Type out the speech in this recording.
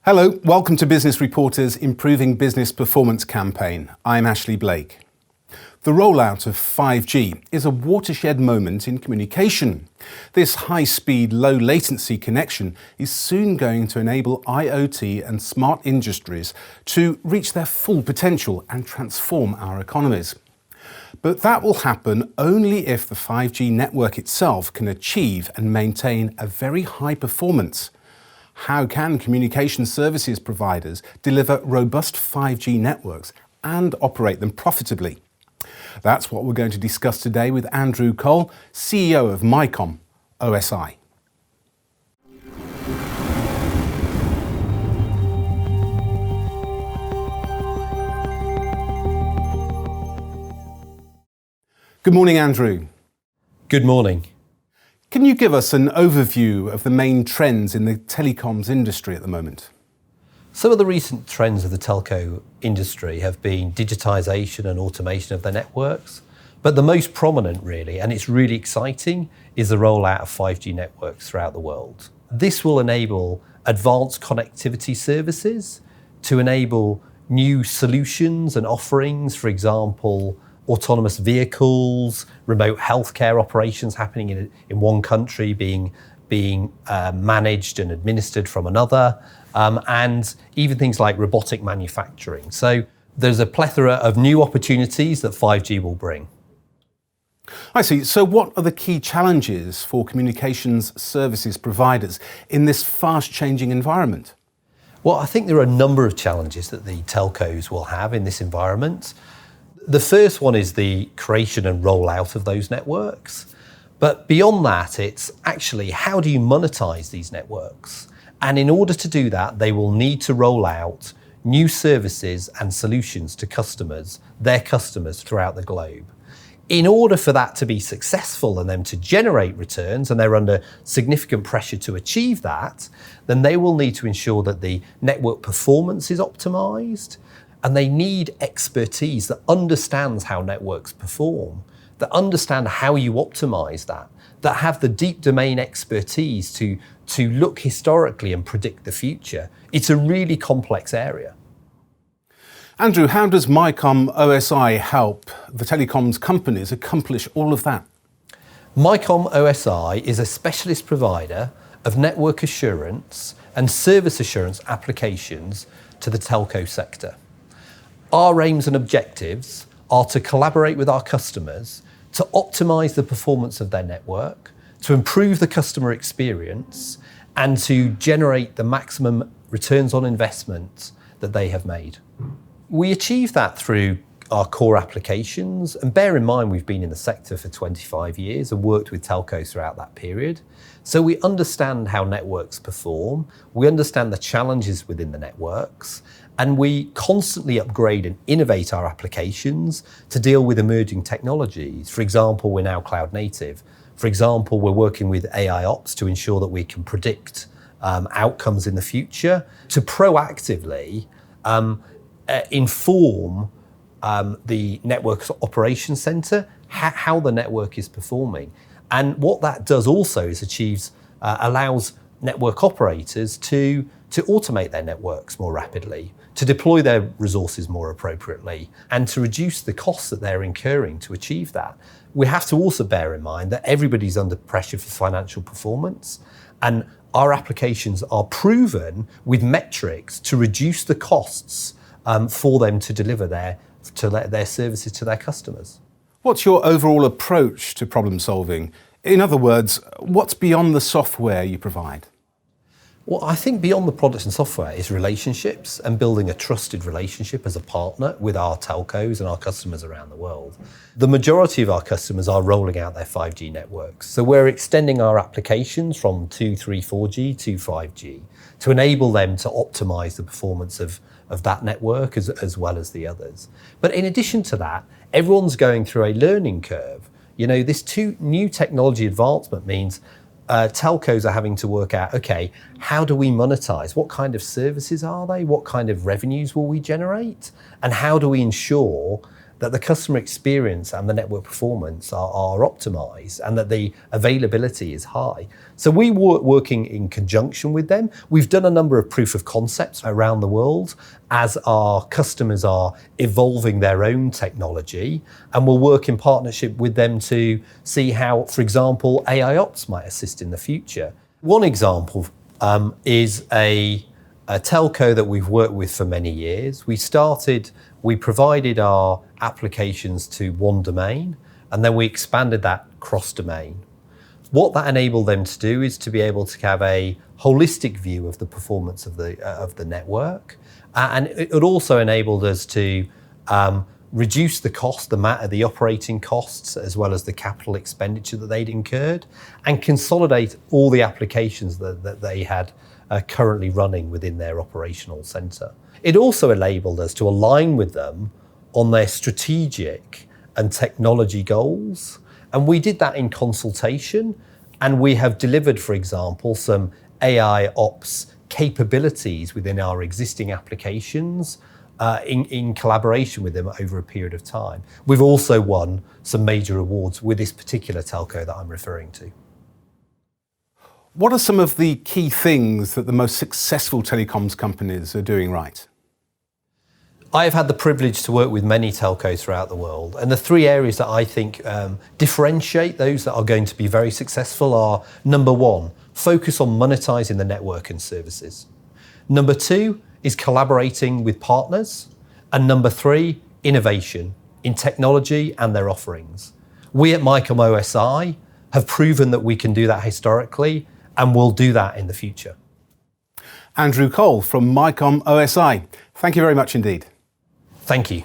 Hello, welcome to Business Reporter's Improving Business Performance campaign. I'm Ashley Blake. The rollout of 5G is a watershed moment in communication. This high-speed, low-latency connection is soon going to enable IoT and smart industries to reach their full potential and transform our economies. But that will happen only if the 5G network itself can achieve and maintain a very high performance. How can communication services providers deliver robust 5G networks and operate them profitably? That's what we're going to discuss today with Andrew Cole, CEO of MYCOM OSI. Good morning, Andrew. Good morning. Can you give us an overview of the main trends in the telecoms industry at the moment? Some of the recent trends of the telco industry have been digitisation and automation of their networks, but the most prominent really, and it's really exciting, is the rollout of 5G networks throughout the world. This will enable advanced connectivity services to enable new solutions and offerings, for example, autonomous vehicles, remote healthcare operations happening in one country being managed and administered from another, and even things like robotic manufacturing. So there's a plethora of new opportunities that 5G will bring. I see. So what are the key challenges for communications services providers in this fast-changing environment? Well, I think there are a number of challenges that the telcos will have in this environment. The first one is the creation and rollout of those networks. But beyond that, it's actually how do you monetize these networks? And in order to do that, they will need to roll out new services and solutions to customers, their customers throughout the globe. In order for that to be successful and them to generate returns, and they're under significant pressure to achieve that, then they will need to ensure that the network performance is optimized. And they need expertise that understands how networks perform, that understand how you optimize that have the deep domain expertise to look historically and predict the future. It's a really complex area. Andrew, how does MYCOM OSI help the telecoms companies accomplish all of that? MYCOM OSI is a specialist provider of network assurance and service assurance applications to the telco sector. Our aims and objectives are to collaborate with our customers to optimize the performance of their network, to improve the customer experience, and to generate the maximum returns on investment that they have made. We achieve that through our core applications, and bear in mind we've been in the sector for 25 years and worked with telcos throughout that period. So we understand how networks perform, we understand the challenges within the networks, and we constantly upgrade and innovate our applications to deal with emerging technologies. For example, we're now cloud native. For example, we're working with AI ops to ensure that we can predict outcomes in the future, to proactively inform the network operations center how the network is performing. And what that does also is allows network operators to automate their networks more rapidly, to deploy their resources more appropriately, and to reduce the costs that they're incurring to achieve that. We have to also bear in mind that everybody's under pressure for financial performance, and our applications are proven with metrics to reduce the costs for them to deliver their services to their customers. What's your overall approach to problem solving? In other words, what's beyond the software you provide? Well, I think beyond the products and software is relationships and building a trusted relationship as a partner with our telcos and our customers around the world. The majority of our customers are rolling out their 5G networks. So we're extending our applications from 2, 3, 4G to 5G to enable them to optimize the performance of that network as well as the others. But in addition to that, everyone's going through a learning curve. You know, this new technology advancement means telcos are having to work out, okay, how do we monetize? What kind of services are they? What kind of revenues will we generate? And how do we ensure that the customer experience and the network performance are optimized and that the availability is high. So we were working in conjunction with them. We've done a number of proof of concepts around the world as our customers are evolving their own technology, and we'll work in partnership with them to see how, for example, AI ops might assist in the future. One example is a telco that we've worked with for many years. We provided our applications to one domain, and then we expanded that cross-domain. What that enabled them to do is to be able to have a holistic view of the performance of the network, and it also enabled us to reduce the cost, the operating costs, as well as the capital expenditure that they'd incurred, and consolidate all the applications that they had currently running within their operational centre. It also enabled us to align with them on their strategic and technology goals. And we did that in consultation, and we have delivered, for example, some AI ops capabilities within our existing applications in collaboration with them over a period of time. We've also won some major awards with this particular telco that I'm referring to. What are some of the key things that the most successful telecoms companies are doing right? I have had the privilege to work with many telcos throughout the world, and the three areas that I think differentiate those that are going to be very successful are: number one, focus on monetizing the network and services. Number two is collaborating with partners. And number three, innovation in technology and their offerings. We at MYCOM OSI have proven that we can do that historically, and will do that in the future. Andrew Cole from MYCOM OSI, thank you very much indeed. Thank you.